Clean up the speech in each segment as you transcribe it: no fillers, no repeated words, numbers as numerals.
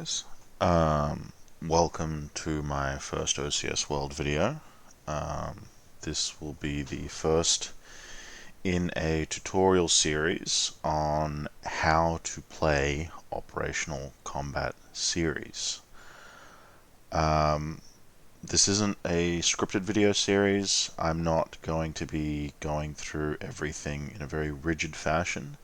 guys. Welcome to my first OCS World video. This will be the first in a tutorial series on how to play Operational Combat Series. This isn't a scripted video series. I'm not going to be going through everything in a very rigid fashion.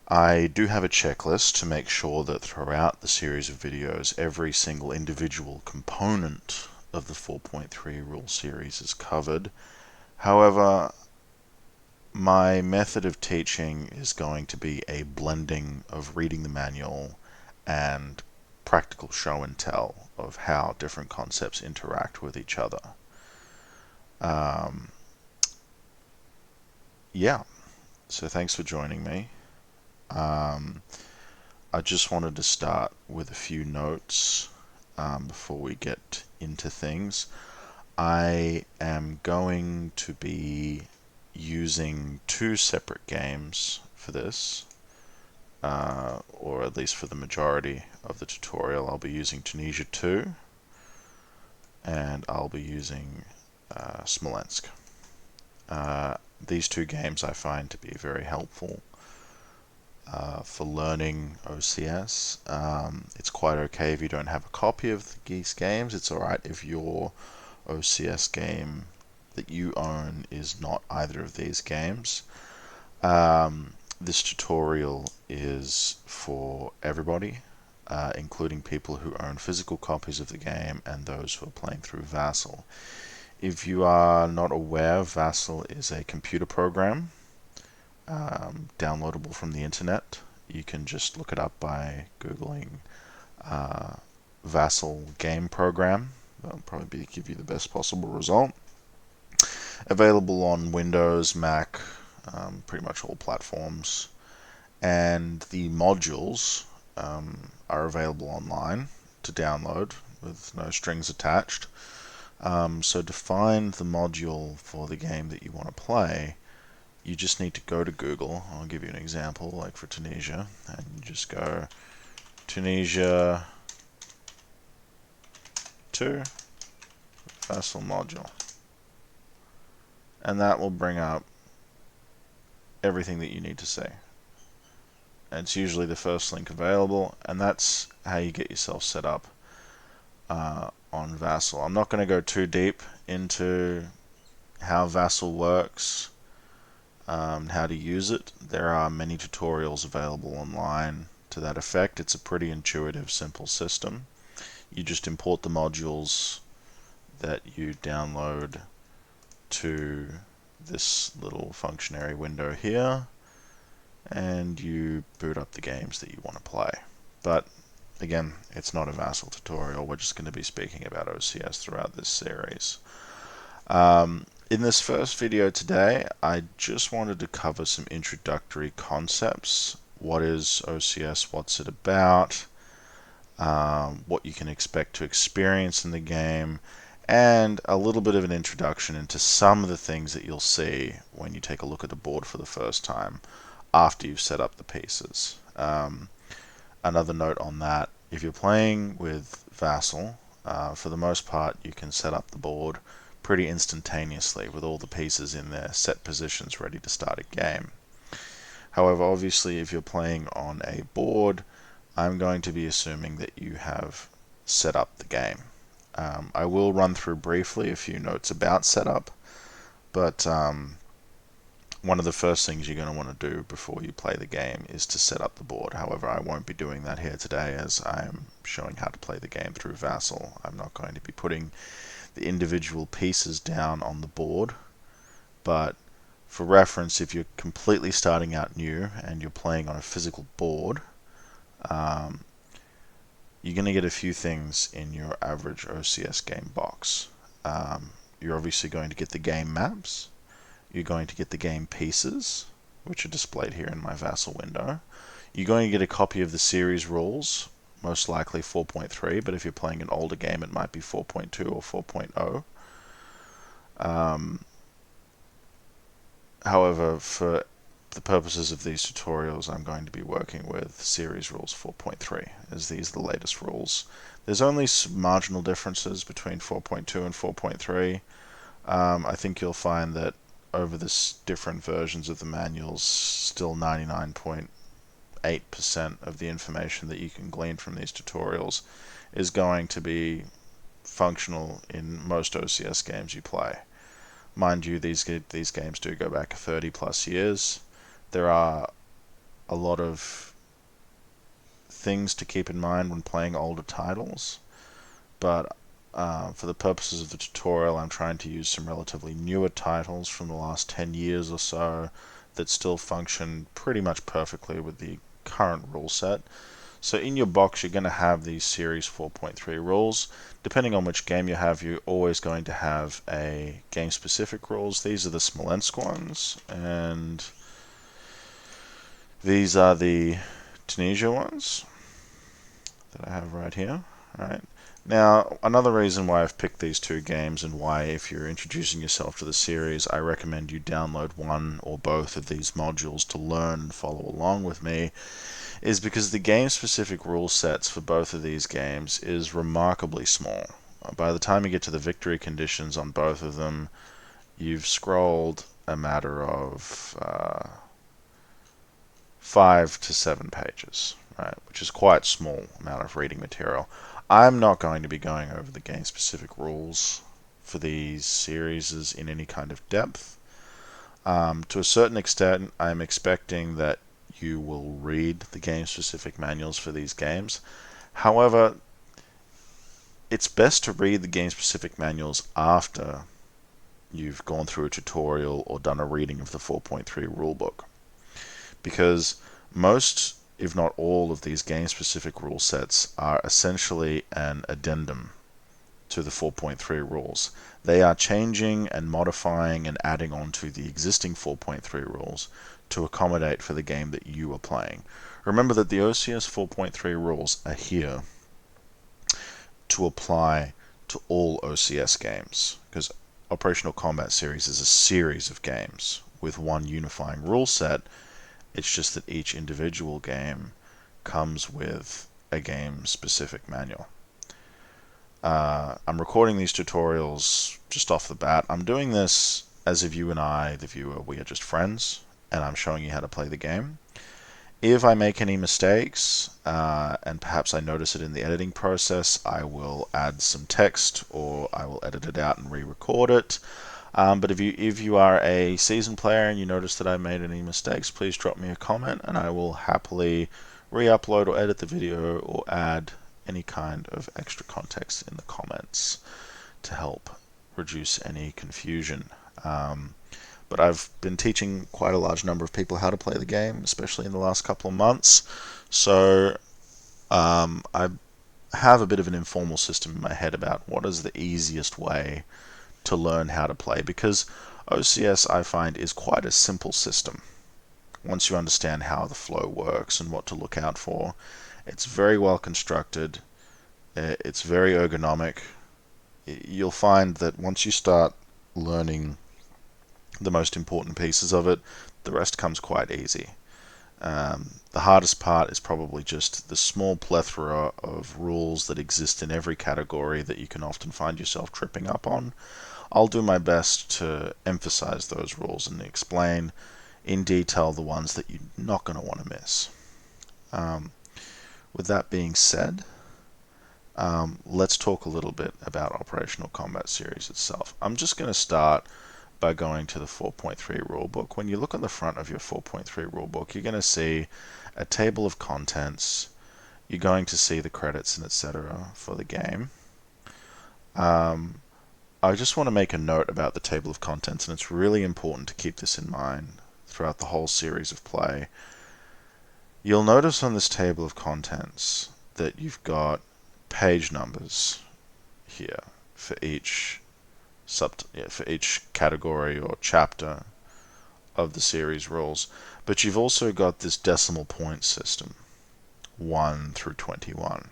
I do have a checklist to make sure that throughout the series of videos, every single individual component of the 4.3 rule series is covered. However, my method of teaching is going to be a blending of reading the manual and practical show and tell of how different concepts interact with each other. Yeah, so thanks for joining me. I just wanted to start with a few notes before we get into things. I am going to be using two separate games for this, or at least for the majority of the tutorial. I'll be using Tunisia 2 and I'll be using Smolensk. These two games I find to be very helpful for learning OCS. It's quite okay if you don't have a copy of these games. It's alright if your OCS game that you own is not either of these games. This tutorial is for everybody, including people who own physical copies of the game and those who are playing through Vassal. If you are not aware, Vassal is a computer program downloadable from the internet. You can just look it up by googling Vassal game program. That'll probably give you the best possible result. Available on Windows, Mac, pretty much all platforms, and the modules are available online to download with no strings attached. So to find the module for the game that you want to play, you just need to go to Google. I'll give you an example, like for Tunisia, and you just go Tunisia 2 Vassal module, and that will bring up everything that you need to see. And it's usually the first link available, and that's how you get yourself set up on Vassal. I'm not going to go too deep into how Vassal works, how to use it. There are many tutorials available online to that effect. It's a pretty intuitive, simple system. You just import the modules that you download to this little functionary window here, and you boot up the games that you want to play. But again, it's not a Vassal tutorial. We're just going to be speaking about OCS throughout this series. In this first video today, I just wanted to cover some introductory concepts. What is OCS? What's it about? What you can expect to experience in the game, and a little bit of an introduction into some of the things that you'll see when you take a look at the board for the first time after you've set up the pieces. Another note on that, if you're playing with Vassal, for the most part you can set up the board pretty instantaneously with all the pieces in their set positions ready to start a game. However, obviously if you're playing on a board, I'm going to be assuming that you have set up the game. I will run through briefly a few notes about setup, but one of the first things you're going to want to do before you play the game is to set up the board. However, I won't be doing that here today as I'm showing how to play the game through Vassal. I'm not going to be putting the individual pieces down on the board, but for reference, if you're completely starting out new and you're playing on a physical board, you're going to get a few things in your average OCS game box. You're obviously going to get the game maps. You're going to get the game pieces, which are displayed here in my Vassal window. You're going to get a copy of the series rules, most likely 4.3, but if you're playing an older game it might be 4.2 or 4.0. However, for the purposes of these tutorials, I'm going to be working with Series Rules 4.3, as these are the latest rules. There's only some marginal differences between 4.2 and 4.3. I think you'll find that over the different versions of the manuals, still 99.8% of the information that you can glean from these tutorials is going to be functional in most OCS games you play. Mind you, these games do go back 30 plus years. There are a lot of things to keep in mind when playing older titles, but for the purposes of the tutorial, I'm trying to use some relatively newer titles from the last 10 years or so that still function pretty much perfectly with the current rule set. So in your box, you're going to have these Series 4.3 rules. Depending on which game you have, you're always going to have a game-specific rules. These are the Smolensk ones, and these are the Tunisia ones that I have right here. Right. Now, another reason why I've picked these two games, and why, if you're introducing yourself to the series, I recommend you download one or both of these modules to learn and follow along with me, is because the game-specific rule sets for both of these games is remarkably small. By the time you get to the victory conditions on both of them, you've scrolled a matter of 5 to 7 pages, right, which is quite small amount of reading material. I'm not going to be going over the game-specific rules for these series in any kind of depth. To a certain extent, I'm expecting that you will read the game-specific manuals for these games. However, it's best to read the game-specific manuals after you've gone through a tutorial or done a reading of the 4.3 rulebook, because most, if not all, of these game-specific rule sets are essentially an addendum to the 4.3 rules. They are changing and modifying and adding on to the existing 4.3 rules to accommodate for the game that you are playing. Remember that the OCS 4.3 rules are here to apply to all OCS games, because Operational Combat Series is a series of games with one unifying rule set. It's just that each individual game comes with a game-specific manual. I'm recording these tutorials just off the bat. I'm doing this as if you and I, the viewer, we are just friends, and I'm showing you how to play the game. If I make any mistakes, and perhaps I notice it in the editing process, I will add some text, or I will edit it out and re-record it. But if you are a seasoned player and you notice that I made any mistakes, please drop me a comment, and I will happily re-upload or edit the video or add any kind of extra context in the comments to help reduce any confusion. But I've been teaching quite a large number of people how to play the game, especially in the last couple of months. So I have a bit of an informal system in my head about what is the easiest way to learn how to play, because OCS, I find, is quite a simple system. Once you understand how the flow works and what to look out for, it's very well constructed, it's very ergonomic. You'll find that once you start learning the most important pieces of it, the rest comes quite easy. The hardest part is probably just the small plethora of rules that exist in every category that you can often find yourself tripping up on. I'll do my best to emphasize those rules and explain in detail the ones that you're not going to want to miss. With that being said, let's talk a little bit about Operational Combat Series itself. I'm just going to start by going to the 4.3 rulebook. When you look at the front of your 4.3 rulebook, you're going to see a table of contents. You're going to see the credits and etc. for the game. I just want to make a note about the table of contents, and it's really important to keep this in mind throughout the whole series of play. You'll notice on this table of contents that you've got page numbers here for each category or chapter of the series rules, but you've also got this decimal point system, 1 through 21.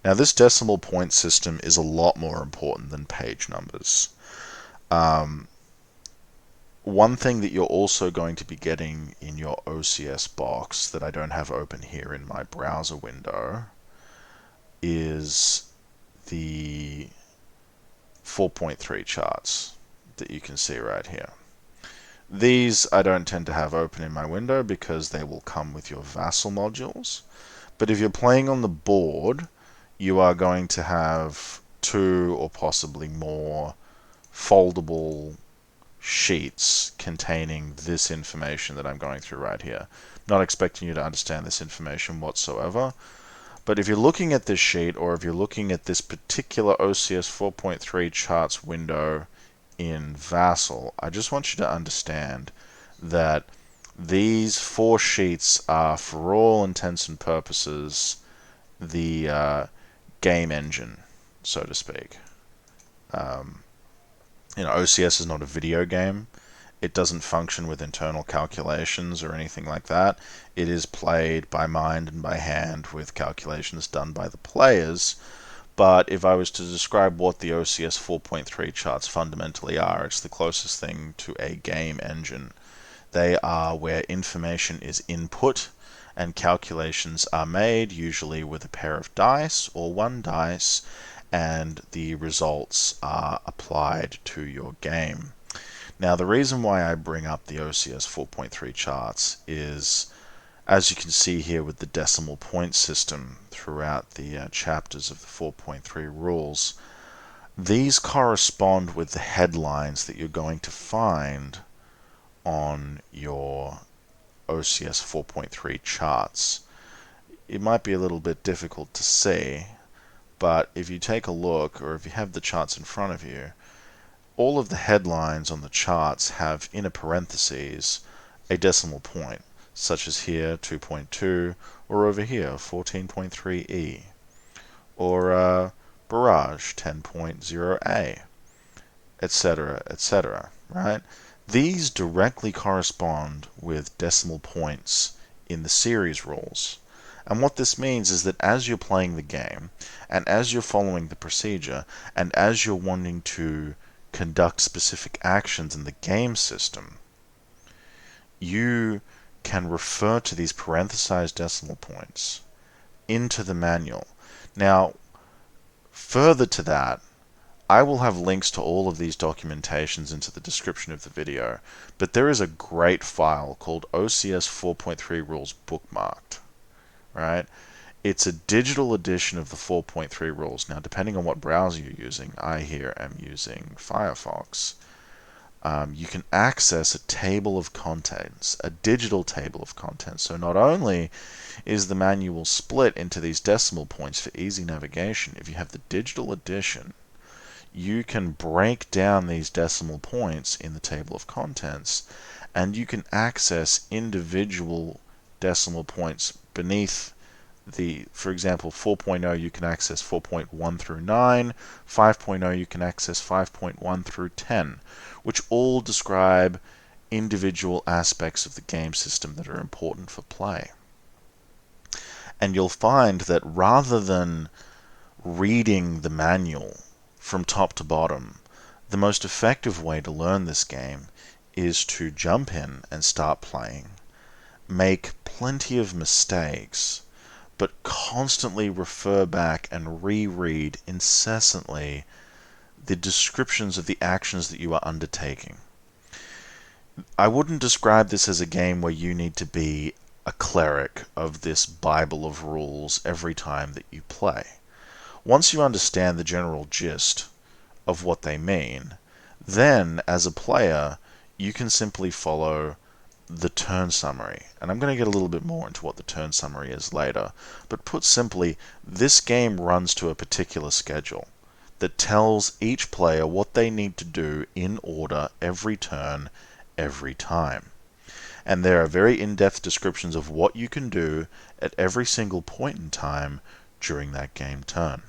Now, this decimal point system is a lot more important than page numbers. One thing that you're also going to be getting in your OCS box that I don't have open here in my browser window is the 4.3 charts that you can see right here. These I don't tend to have open in my window because they will come with your Vassal modules. But if you're playing on the board, you are going to have 2 or possibly more foldable sheets containing this information that I'm going through right here. Not expecting you to understand this information whatsoever, but if you're looking at this sheet, or if you're looking at this particular OCS 4.3 charts window in Vassal, I just want you to understand that these 4 sheets are, for all intents and purposes, the game engine, so to speak. OCS is not a video game. It doesn't function with internal calculations or anything like that. It is played by mind and by hand with calculations done by the players. But if I was to describe what the OCS 4.3 charts fundamentally are, it's the closest thing to a game engine. They are where information is input and calculations are made, usually with a pair of dice or one dice, and the results are applied to your game. Now, the reason why I bring up the OCS 4.3 charts is, as you can see here with the decimal point system throughout the chapters of the 4.3 rules, these correspond with the headlines that you're going to find on your OCS 4.3 charts. It might be a little bit difficult to see, but if you take a look, or if you have the charts in front of you, all of the headlines on the charts have, in a parentheses, a decimal point, such as here 2.2, or over here 14.3e, or Barrage 10.0a, etc., etc., right? These directly correspond with decimal points in the series rules. And what this means is that as you're playing the game, and as you're following the procedure, and as you're wanting to conduct specific actions in the game system, you can refer to these parenthesized decimal points into the manual. Now, further to that, I will have links to all of these documentations into the description of the video, but there is a great file called OCS 4.3 Rules Bookmarked, right? It's a digital edition of the 4.3 rules. Now, depending on what browser you're using, I here am using Firefox. You can access a table of contents, a digital table of contents. So not only is the manual split into these decimal points for easy navigation, if you have the digital edition, you can break down these decimal points in the table of contents, and you can access individual decimal points beneath for example, 4.0 you can access 4.1 through 9, 5.0 you can access 5.1 through 10, which all describe individual aspects of the game system that are important for play. And you'll find that rather than reading the manual from top to bottom, the most effective way to learn this game is to jump in and start playing, make plenty of mistakes, but constantly refer back and reread incessantly the descriptions of the actions that you are undertaking. I wouldn't describe this as a game where you need to be a cleric of this Bible of rules every time that you play. Once you understand the general gist of what they mean, then as a player you can simply follow the turn summary. And I'm going to get a little bit more into what the turn summary is later. But put simply, this game runs to a particular schedule that tells each player what they need to do in order every turn, every time. And there are very in-depth descriptions of what you can do at every single point in time during that game turn.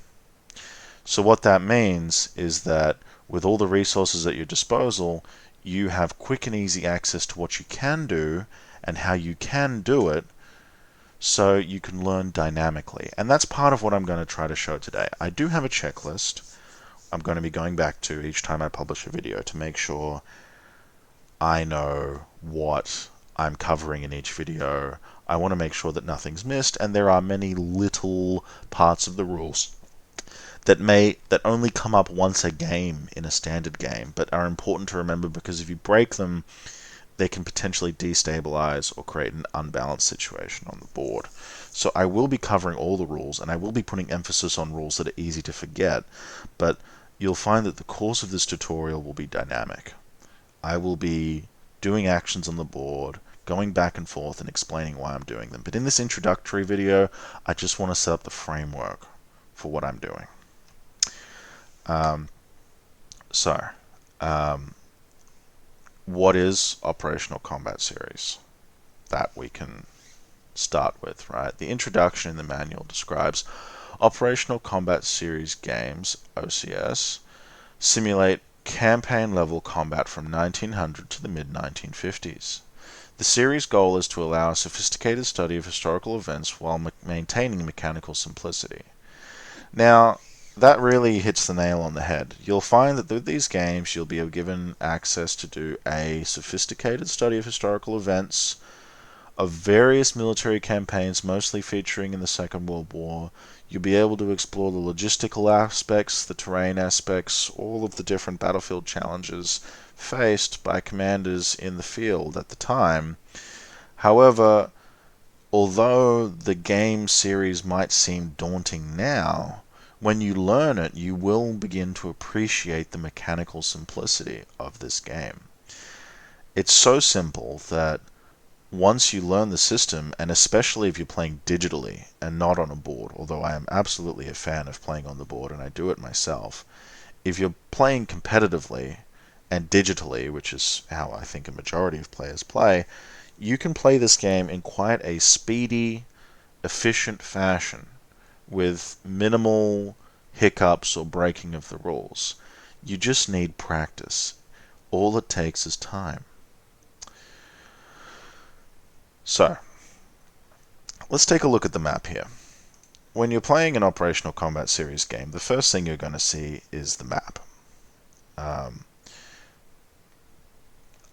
So what that means is that with all the resources at your disposal, you have quick and easy access to what you can do and how you can do it, so you can learn dynamically. And that's part of what I'm going to try to show today. I do have a checklist I'm going to be going back to each time I publish a video to make sure I know what I'm covering in each video. I want to make sure that nothing's missed, and there are many little parts of the rules that only come up once a game in a standard game, but are important to remember because if you break them, they can potentially destabilize or create an unbalanced situation on the board. So I will be covering all the rules, and I will be putting emphasis on rules that are easy to forget, but you'll find that the course of this tutorial will be dynamic. I will be doing actions on the board, going back and forth and explaining why I'm doing them. But in this introductory video, I just want to set up the framework for what I'm doing. Um, so, um, what is Operational Combat Series? That we can start with, right? The introduction in the manual describes Operational Combat Series games, OCS, simulate campaign-level combat from 1900 to the mid-1950s. The series' goal is to allow a sophisticated study of historical events while maintaining mechanical simplicity. Now, that really hits the nail on the head. You'll find that with these games, you'll be given access to do a sophisticated study of historical events, of various military campaigns, mostly featuring in the Second World War. You'll be able to explore the logistical aspects, the terrain aspects, all of the different battlefield challenges faced by commanders in the field at the time. However, although the game series might seem daunting now, when you learn it, you will begin to appreciate the mechanical simplicity of this game. It's so simple that once you learn the system, and especially if you're playing digitally and not on a board, although I am absolutely a fan of playing on the board and I do it myself, if you're playing competitively and digitally, which is how I think a majority of players play, you can play this game in quite a speedy, efficient fashion with minimal hiccups or breaking of the rules. You just need practice. All it takes is time. So, let's take a look at the map here. When you're playing an Operational Combat Series game, the first thing you're going to see is the map.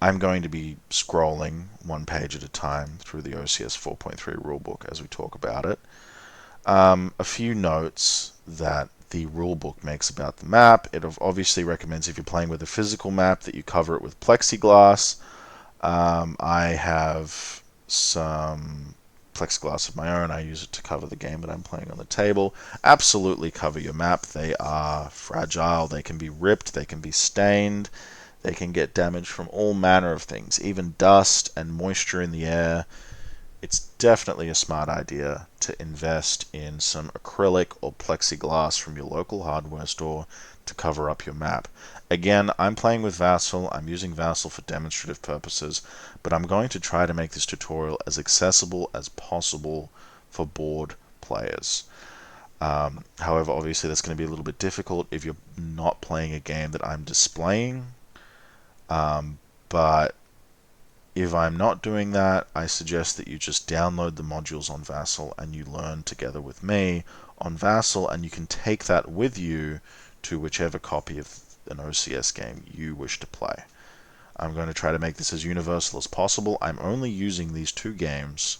I'm going to be scrolling one page at a time through the OCS 4.3 rulebook as we talk about it. A few notes that the rulebook makes about the map. It obviously recommends if you're playing with a physical map that you cover it with plexiglass. I have some plexiglass of my own. I use it to cover the game that I'm playing on the table. Absolutely cover your map. They are fragile. They can be ripped. They can be stained. They can get damaged from all manner of things, even dust and moisture in the air. It's definitely a smart idea to invest in some acrylic or plexiglass from your local hardware store to cover up your map. Again, I'm playing with Vassal. I'm using Vassal for demonstrative purposes, but I'm going to try to make this tutorial as accessible as possible for board players. However, obviously that's going to be a little bit difficult if you're not playing a game that I'm displaying. But if I'm not doing that, I suggest that you just download the modules on Vassal and you learn together with me on Vassal, and you can take that with you to whichever copy of an OCS game you wish to play. I'm going to try to make this as universal as possible. I'm only using these two games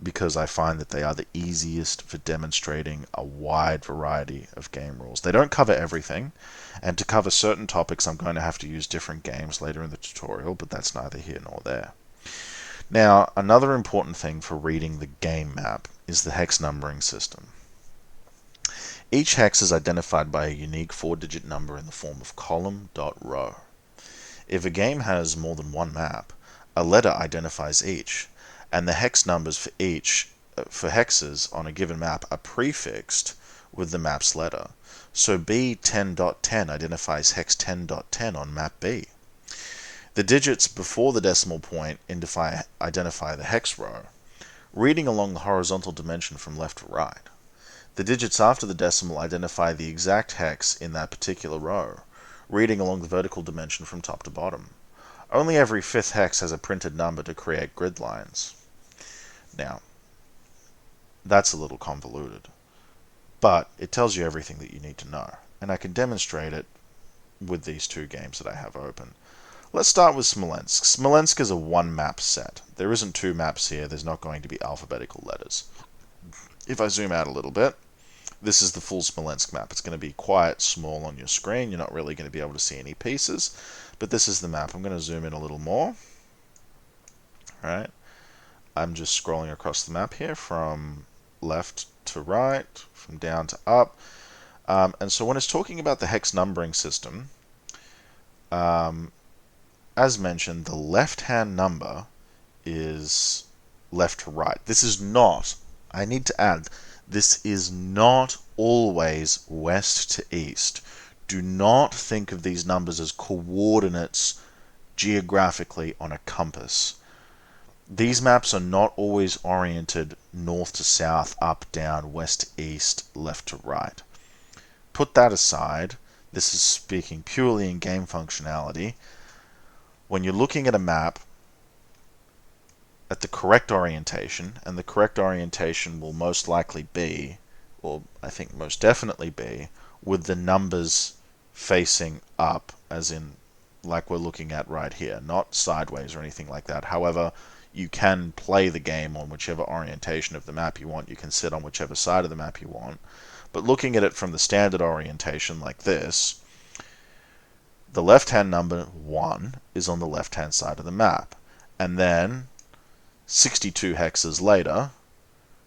because I find that they are the easiest for demonstrating a wide variety of game rules. They don't cover everything, and to cover certain topics I'm going to have to use different games later in the tutorial, but that's neither here nor there. Now, another important thing for reading the game map is the hex numbering system. Each hex is identified by a unique 4-digit number in the form of column dot row. If a game has more than one map, a letter identifies each, and the hex numbers for hexes on a given map are prefixed with the map's letter. So B10.10 identifies hex 10.10 on map B. The digits before the decimal point identify the hex row, reading along the horizontal dimension from left to right. The digits after the decimal identify the exact hex in that particular row, reading along the vertical dimension from top to bottom. Only every fifth hex has a printed number to create grid lines. Now, that's a little convoluted, but it tells you everything that you need to know, and I can demonstrate it with these two games that I have open. Let's start with Smolensk. Smolensk is a one map set. There isn't two maps here. There's not going to be alphabetical letters. If I zoom out a little bit, this is the full Smolensk map. It's going to be quite small on your screen. You're not really going to be able to see any pieces, but this is the map. I'm going to zoom in a little more. All right. I'm just scrolling across the map here from left to right, from down to up. And so when it's talking about the hex numbering system, as mentioned, the left-hand number is left to right. This is not, I need to add, this is not always west to east. Do not think of these numbers as coordinates geographically on a compass. These maps are not always oriented north to south, up, down, west to east, left to right. Put that aside. This is speaking purely in game functionality. When you're looking at a map at the correct orientation, and the correct orientation will most likely be, or I think most definitely be, with the numbers facing up, as in like we're looking at right here, not sideways or anything like that. However, you can play the game on whichever orientation of the map you want. You can sit on whichever side of the map you want. But looking at it from the standard orientation like this, the left-hand number 1 is on the left-hand side of the map. And then 62 hexes later,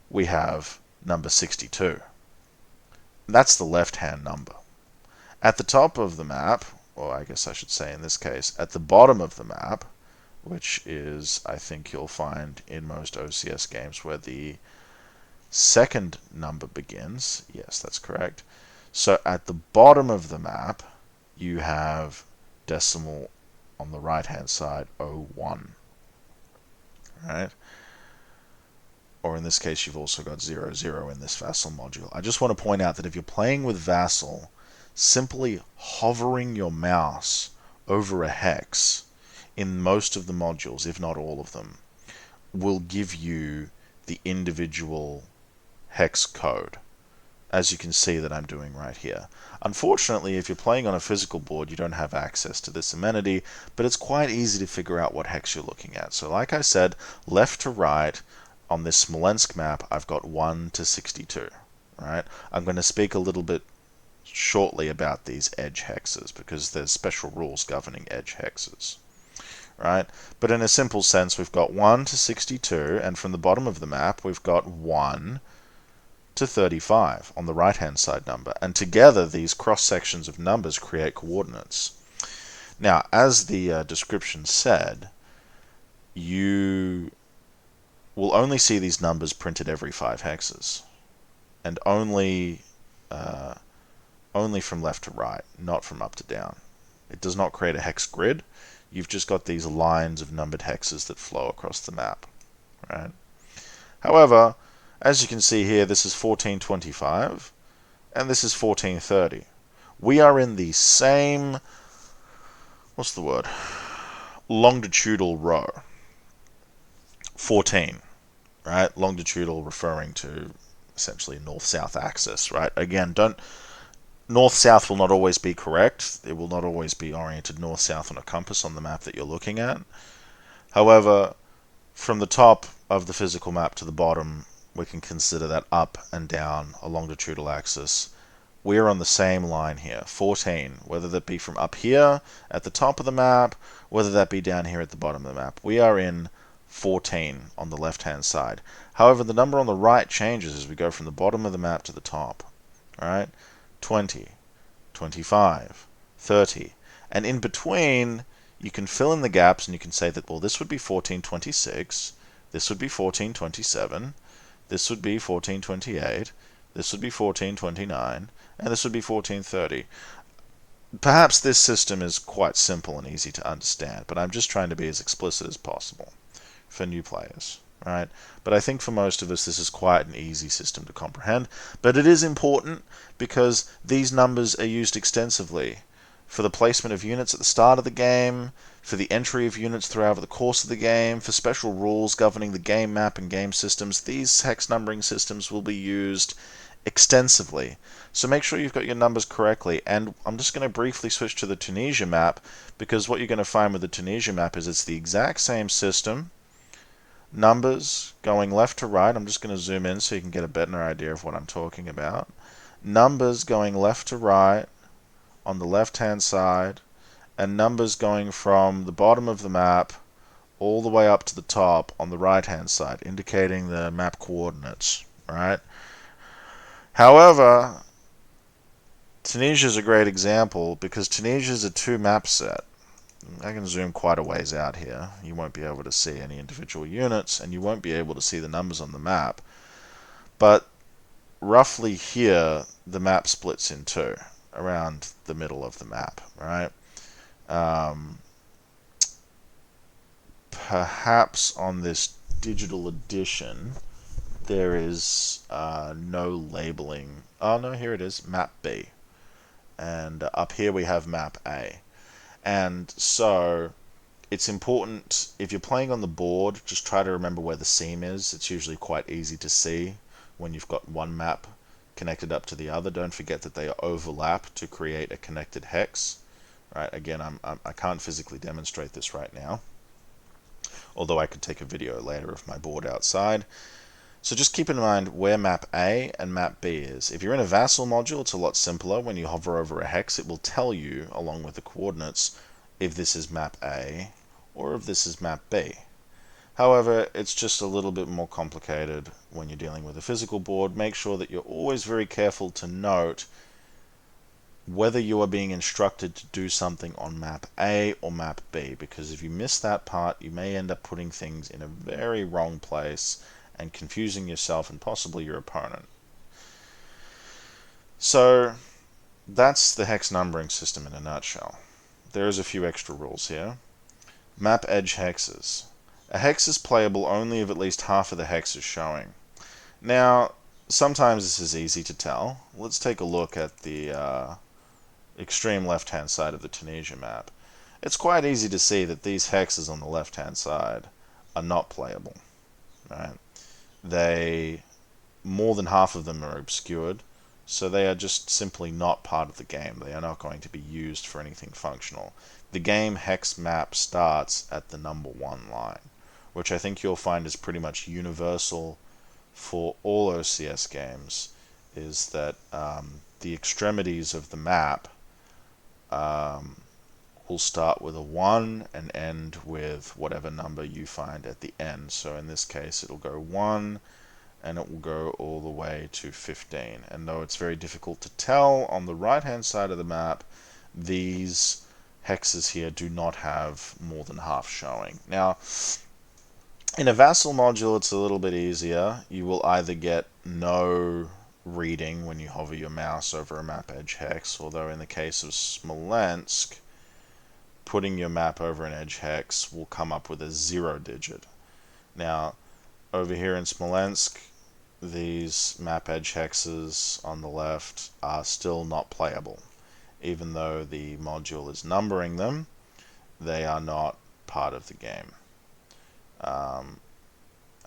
we have number 62. That's the left-hand number. At the top of the map, or I guess I should say in this case, at the bottom of the map, which is, I think you'll find in most OCS games where the second number begins. Yes, that's correct. So at the bottom of the map, you have decimal on the right-hand side, 01. Right? Or in this case, you've also got 00 in this Vassal module. I just want to point out that if you're playing with Vassal, simply hovering your mouse over a hex in most of the modules, if not all of them, will give you the individual hex code, as you can see that I'm doing right here. Unfortunately, if you're playing on a physical board, you don't have access to this amenity, but it's quite easy to figure out what hex you're looking at. So like I said, left to right on this Smolensk map, I've got 1 to 62. Right? I'm going to speak a little bit shortly about these edge hexes, because there's special rules governing edge hexes. Right? But in a simple sense, we've got 1 to 62, and from the bottom of the map, we've got 1 to 35 on the right-hand side number. And together, these cross-sections of numbers create coordinates. Now, as the description said, you will only see these numbers printed every 5 hexes, and only from left to right, not from up to down. It does not create a hex grid. You've just got these lines of numbered hexes that flow across the map. Right? However, as you can see here, this is 1425, and this is 1430. We are in the same, what's the word, longitudinal row. 14, right? Longitudinal referring to essentially north-south axis, right? Again, north-south will not always be correct. It will not always be oriented north-south on a compass on the map that you're looking at. However, from the top of the physical map to the bottom, we can consider that up and down a longitudinal axis. We're on the same line here, 14, whether that be from up here at the top of the map, whether that be down here at the bottom of the map. We are in 14 on the left-hand side. However, the number on the right changes as we go from the bottom of the map to the top. All right, 20, 25, 30, and in between, you can fill in the gaps and you can say that, well, this would be 1426, this would be 1427, this would be 1428, this would be 1429, and this would be 1430. Perhaps this system is quite simple and easy to understand, but I'm just trying to be as explicit as possible for new players, right? But I think for most of us this is quite an easy system to comprehend, but it is important because these numbers are used extensively for the placement of units at the start of the game, for the entry of units throughout the course of the game, for special rules governing the game map and game systems. These hex numbering systems will be used extensively. So make sure you've got your numbers correctly. And I'm just going to briefly switch to the Tunisia map, because what you're going to find with the Tunisia map is it's the exact same system. Numbers going left to right. I'm just going to zoom in so you can get a better idea of what I'm talking about. Numbers going left to right on the left hand side, and numbers going from the bottom of the map all the way up to the top on the right hand side, indicating the map coordinates, right? However, Tunisia is a great example because Tunisia is a two map set. I can zoom quite a ways out here. You won't be able to see any individual units, and you won't be able to see the numbers on the map. But roughly here, the map splits in two, around the middle of the map, right? Perhaps on this digital edition, there is no labeling. Oh no, here it is, map B. And up here we have map A. And so it's important, if you're playing on the board, just try to remember where the seam is. It's usually quite easy to see when you've got one map connected up to the other. Don't forget that they overlap to create a connected hex. Right? Again, I can't physically demonstrate this right now, although I could take a video later of my board outside. So just keep in mind where map A and map B is. If you're in a vassal module, it's a lot simpler. When you hover over a hex, it will tell you, along with the coordinates, if this is map A or if this is map B. However, it's just a little bit more complicated when you're dealing with a physical board. Make sure that you're always very careful to note whether you are being instructed to do something on map A or map B, because if you miss that part, you may end up putting things in a very wrong place and confusing yourself and possibly your opponent. So that's the hex numbering system in a nutshell. There's a few extra rules here. Map edge hexes. A hex is playable only if at least half of the hex is showing. Now, sometimes this is easy to tell. Let's take a look at the extreme left-hand side of the Tunisia map. It's quite easy to see that these hexes on the left-hand side are not playable. Right? More than half of them are obscured, so they are just simply not part of the game. They are not going to be used for anything functional. The game hex map starts at the number 1 line, which I think you'll find is pretty much universal for all OCS games, is that the extremities of the map will start with a 1 and end with whatever number you find at the end. So in this case, it'll go 1, and it will go all the way to 15. And though it's very difficult to tell, on the right-hand side of the map, these hexes here do not have more than half showing. Now, in a vassal module, it's a little bit easier. You will either get no reading when you hover your mouse over a map edge hex, although in the case of Smolensk, putting your map over an edge hex will come up with a 0 digit. Now, over here in Smolensk, these map edge hexes on the left are still not playable. Even though the module is numbering them, they are not part of the game.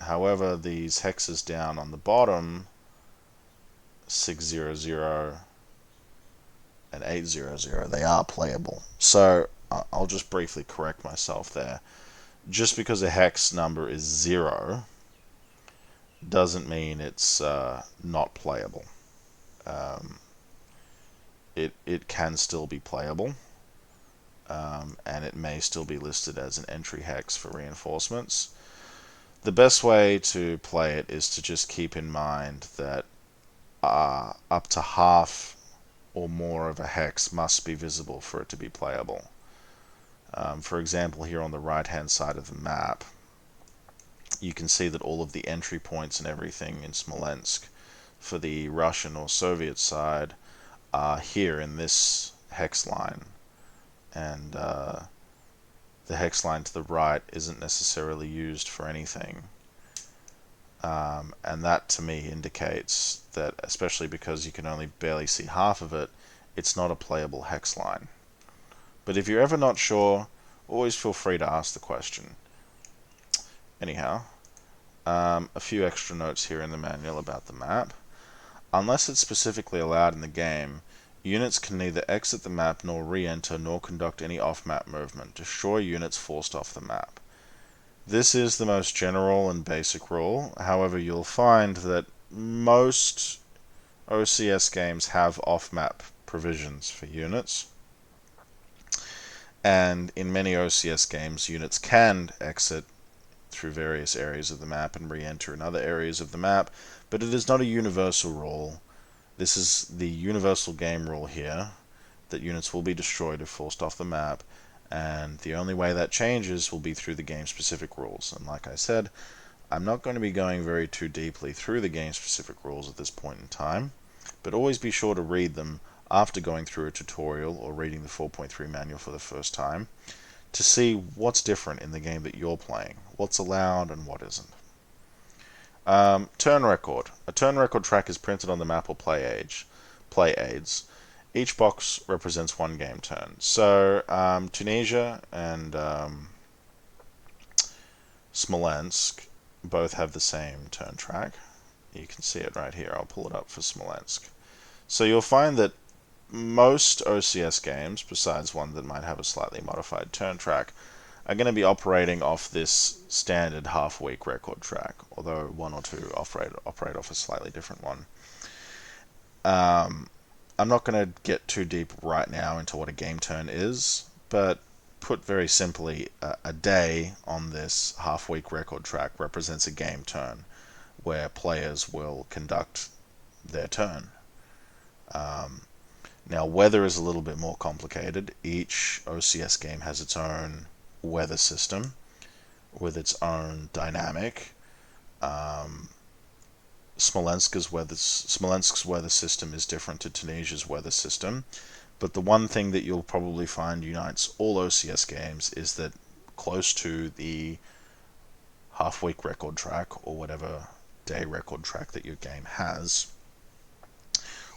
However, these hexes down on the bottom, 600 and 800, they are playable. So I'll just briefly correct myself there. Just because a hex number is 0 doesn't mean it's not playable. It can still be playable, and it may still be listed as an entry hex for reinforcements. The best way to play it is to just keep in mind that up to half or more of a hex must be visible for it to be playable. For example, here on the right-hand side of the map, you can see that all of the entry points and everything in Smolensk for the Russian or Soviet side are here in this hex line, and the hex line to the right isn't necessarily used for anything. And that to me indicates that, especially because you can only barely see half of it, it's not a playable hex line. But if you're ever not sure, always feel free to ask the question. Anyhow, a few extra notes here in the manual about the map. Unless it's specifically allowed in the game, units can neither exit the map nor re-enter nor conduct any off-map movement. Destroy units forced off the map. This is the most general and basic rule. However, you'll find that most OCS games have off-map provisions for units. And in many OCS games, units can exit through various areas of the map and re-enter in other areas of the map, but it is not a universal rule. This is the universal game rule here, that units will be destroyed if forced off the map, and the only way that changes will be through the game-specific rules. And like I said, I'm not going to be going very too deeply through the game-specific rules at this point in time, but always be sure to read them after going through a tutorial or reading the 4.3 manual for the first time to see what's different in the game that you're playing, what's allowed and what isn't. Turn record. A turn record track is printed on the map or play aids. Each box represents one game turn. So Tunisia and Smolensk both have the same turn track. You can see it right here. I'll pull it up for Smolensk. So you'll find that most OCS games, besides one that might have a slightly modified turn track, are going to be operating off this standard half-week record track, although one or two operate off a slightly different one. I'm not going to get too deep right now into what a game turn is, but put very simply, a day on this half-week record track represents a game turn, where players will conduct their turn. Now, weather is a little bit more complicated. Each OCS game has its own weather system with its own dynamic. Smolensk's weather system is different to Tunisia's weather system, but the one thing that you'll probably find unites all OCS games is that close to the half-week record track, or whatever day record track that your game has,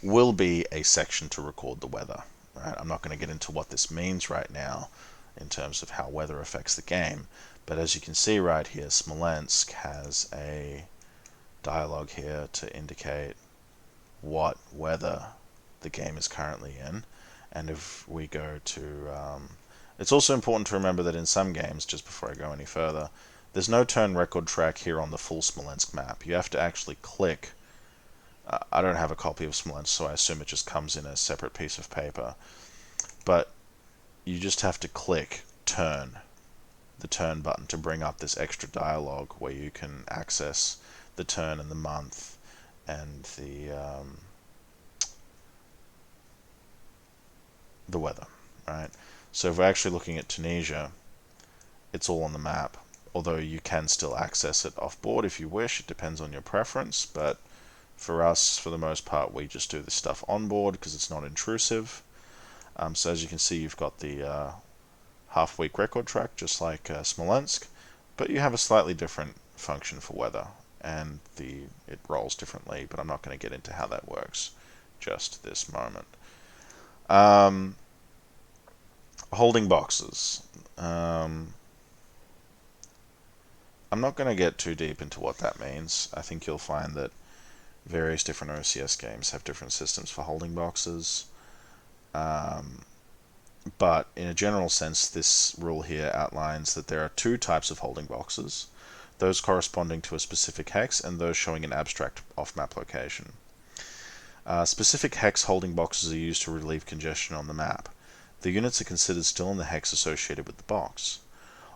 will be a section to record the weather. Right? I'm not going to get into what this means right now in terms of how weather affects the game, but as you can see right here, Smolensk has a dialogue here to indicate what weather the game is currently in. And if we go to it's also important to remember that in some games, just before I go any further, there's no turn record track here on the full Smolensk map. You have to actually click. I don't have a copy of Smolensk, so I assume it just comes in a separate piece of paper, but you just have to click turn, the turn button, to bring up this extra dialogue where you can access the turn and the month and the weather, right? So if we're actually looking at Tunisia, it's all on the map, although you can still access it off board if you wish. It depends on your preference, but for us, for the most part, we just do this stuff on board because it's not intrusive. So as you can see, you've got the half-week record track, just like Smolensk, but you have a slightly different function for weather, and it rolls differently, but I'm not going to get into how that works just this moment. Holding boxes. I'm not going to get too deep into what that means. I think you'll find that various different OCS games have different systems for holding boxes. But in a general sense, this rule here outlines that there are two types of holding boxes, those corresponding to a specific hex and those showing an abstract off-map location. Specific hex holding boxes are used to relieve congestion on the map. The units are considered still in the hex associated with the box.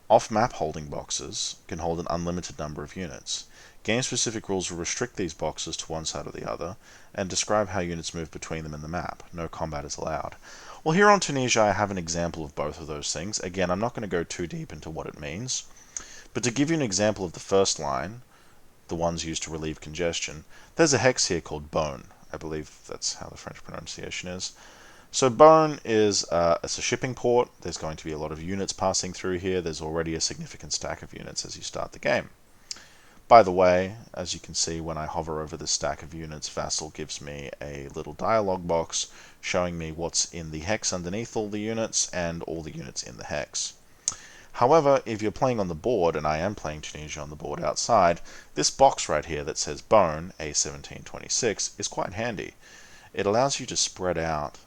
Off-map holding boxes can hold an unlimited number of units. Game-specific rules will restrict these boxes to one side or the other, and describe how units move between them in the map. No combat is allowed. Well, here on Tunisia, I have an example of both of those things. Again, I'm not going to go too deep into what it means, but to give you an example of the first line, the ones used to relieve congestion, there's a hex here called Bone. I believe that's how the French pronunciation is. So Bone is it's a shipping port. There's going to be a lot of units passing through here. There's already a significant stack of units as you start the game. By the way, as you can see, when I hover over this stack of units, Vassal gives me a little dialog box showing me what's in the hex underneath all the units and all the units in the hex. However, if you're playing on the board, and I am playing Tunisia on the board outside, this box right here that says bone, A1726, is quite handy. It allows you to spread out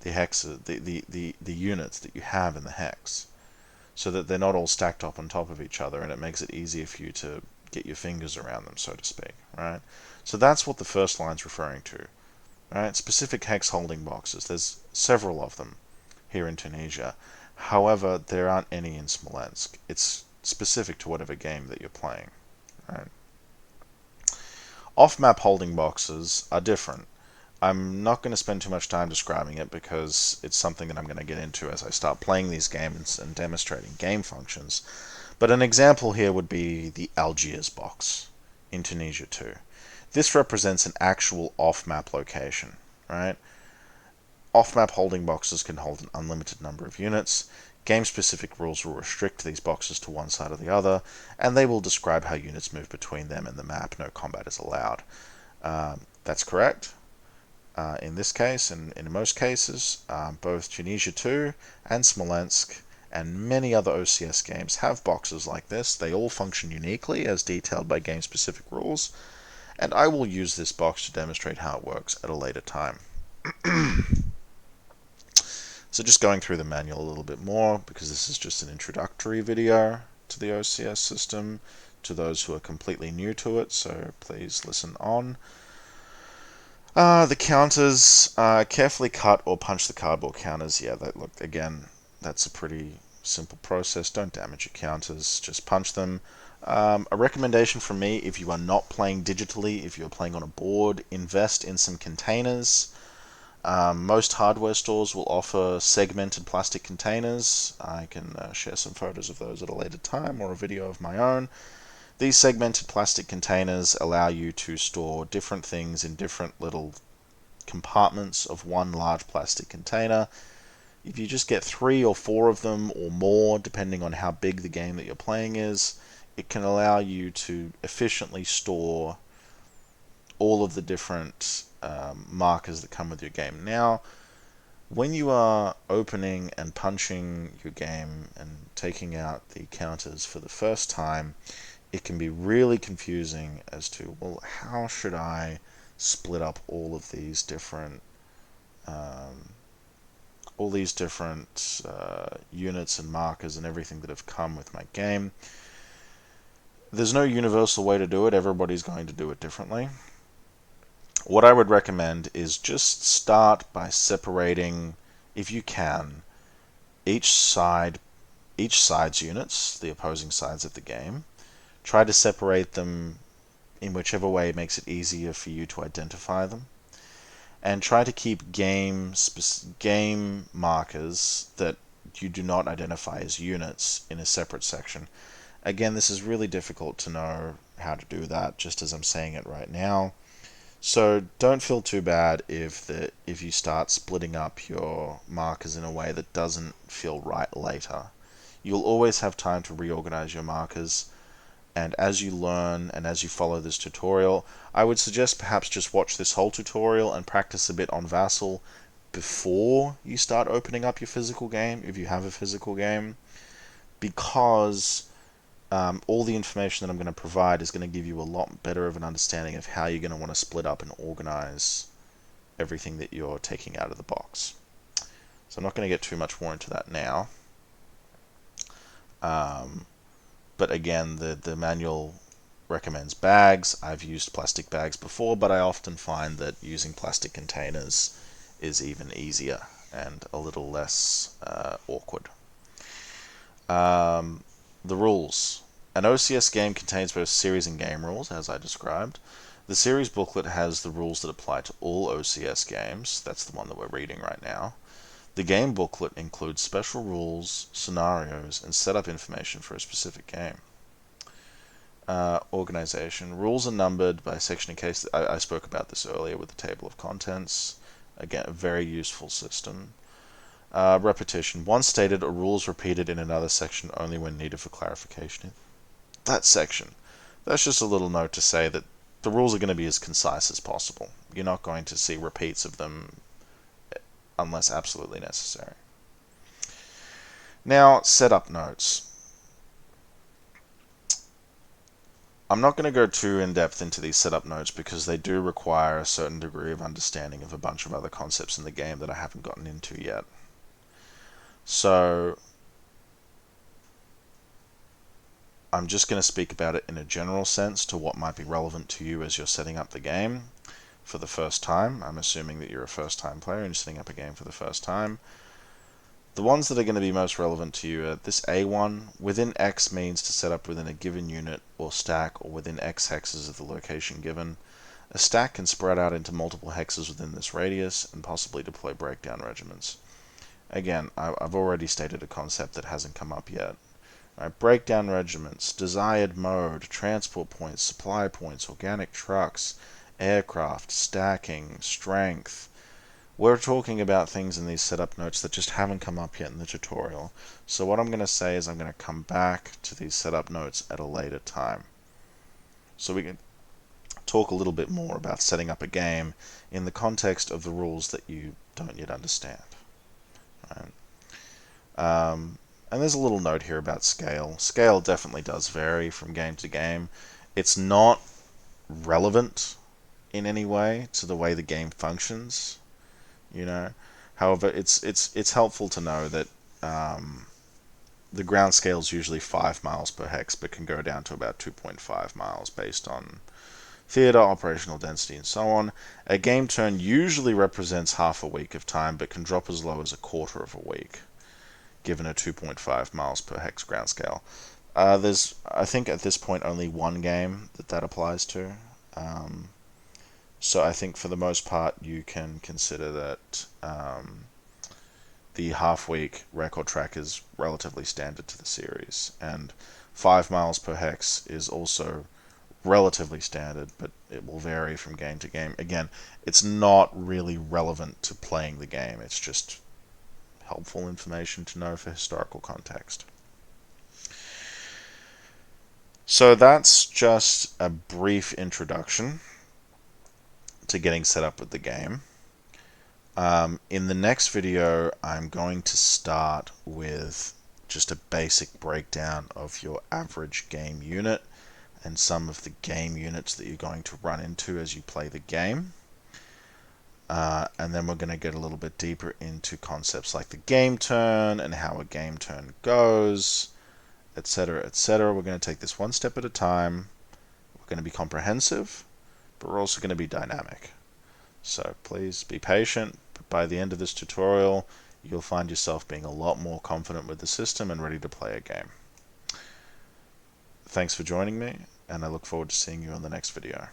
the hexes, the units that you have in the hex, so that they're not all stacked up on top of each other, and it makes it easier for you to get your fingers around them, so to speak, right? So that's what the first line's referring to, right? Specific hex holding boxes. There's several of them here in Tunisia. However, there aren't any in Smolensk. It's specific to whatever game that you're playing, right? Off-map holding boxes are different. I'm not going to spend too much time describing it because it's something that I'm going to get into as I start playing these games and demonstrating game functions. But an example here would be the Algiers box in Tunisia 2. This represents an actual off-map location, right? Off-map holding boxes can hold an unlimited number of units. Game-specific rules will restrict these boxes to one side or the other, and they will describe how units move between them and the map. No combat is allowed. That's correct. In this case, and in most cases, both Tunisia 2 and Smolensk and many other OCS games have boxes like this. They all function uniquely as detailed by game-specific rules, and I will use this box to demonstrate how it works at a later time. So just going through the manual a little bit more, because this is just an introductory video to the OCS system, to those who are completely new to it, so please listen on. The counters, carefully cut or punch the cardboard counters. Yeah, look, again, that's a pretty simple process. Don't damage your counters, just punch them. A recommendation from me, if you are not playing digitally, if you're playing on a board, invest in some containers. Most hardware stores will offer segmented plastic containers. I can share some photos of those at a later time, or a video of my own. These segmented plastic containers allow you to store different things in different little compartments of one large plastic container. If you just get 3 or 4 of them or more, depending on how big the game that you're playing is, it can allow you to efficiently store all of the different markers that come with your game. Now, when you are opening and punching your game and taking out the counters for the first time, it can be really confusing as to, well, how should I split up all these different units and markers and everything that have come with my game. There's no universal way to do it. Everybody's going to do it differently. What I would recommend is just start by separating, if you can, each side's units, the opposing sides of the game. Try to separate them in whichever way makes it easier for you to identify them. And try to keep game markers that you do not identify as units in a separate section. Again, this is really difficult to know how to do that, just as I'm saying it right now. So don't feel too bad if you start splitting up your markers in a way that doesn't feel right later. You'll always have time to reorganize your markers, and as you learn and as you follow this tutorial, I would suggest perhaps just watch this whole tutorial and practice a bit on Vassal before you start opening up your physical game, if you have a physical game, because all the information that I'm going to provide is going to give you a lot better of an understanding of how you're going to want to split up and organize everything that you're taking out of the box. So I'm not going to get too much more into that now. But again, the manual recommends bags. I've used plastic bags before, but I often find that using plastic containers is even easier and a little less awkward. The rules. An OCS game contains both series and game rules, as I described. The series booklet has the rules that apply to all OCS games. That's the one that we're reading right now. The game booklet includes special rules, scenarios, and setup information for a specific game. Organization. Rules are numbered by section and case. I spoke about this earlier with the table of contents. Again, a very useful system. Repetition. Once stated, a rule is repeated in another section only when needed for clarification. That section. That's just a little note to say that the rules are going to be as concise as possible. You're not going to see repeats of them unless absolutely necessary. Now, setup notes. I'm not going to go too in-depth into these setup notes because they do require a certain degree of understanding of a bunch of other concepts in the game that I haven't gotten into yet. So I'm just going to speak about it in a general sense to what might be relevant to you as you're setting up the game for the first time. I'm assuming that you're a first-time player and you're setting up a game for the first time. The ones that are going to be most relevant to you are this A1. Within X means to set up within a given unit or stack or within X hexes of the location given. A stack can spread out into multiple hexes within this radius and possibly deploy breakdown regiments. Again, I've already stated a concept that hasn't come up yet. Right, breakdown regiments, desired mode, transport points, supply points, organic trucks, aircraft, stacking, strength. We're talking about things in these setup notes that just haven't come up yet in the tutorial. So what I'm going to say is I'm going to come back to these setup notes at a later time. So we can talk a little bit more about setting up a game in the context of the rules that you don't yet understand. Right? And there's a little note here about scale. Scale definitely does vary from game to game. It's not relevant in any way to the way the game functions, you know. However, it's helpful to know that the ground scale is usually 5 miles per hex, but can go down to about 2.5 miles based on theater, operational density, and so on. A game turn usually represents half a week of time, but can drop as low as a quarter of a week, given a 2.5 miles per hex ground scale. There's, I think at this point, only one game that applies to. So I think for the most part, you can consider that the half-week record track is relatively standard to the series, and 5 miles per hex is also relatively standard, but it will vary from game to game. Again, it's not really relevant to playing the game, it's just helpful information to know for historical context. So that's just a brief introduction to getting set up with the game. In the next video, I'm going to start with just a basic breakdown of your average game unit and some of the game units that you're going to run into as you play the game. And then we're going to get a little bit deeper into concepts like the game turn and how a game turn goes, etc., etc. We're going to take this one step at a time. We're going to be comprehensive, but we're also going to be dynamic. So please be patient, but by the end of this tutorial, you'll find yourself being a lot more confident with the system and ready to play a game. Thanks for joining me, and I look forward to seeing you in the next video.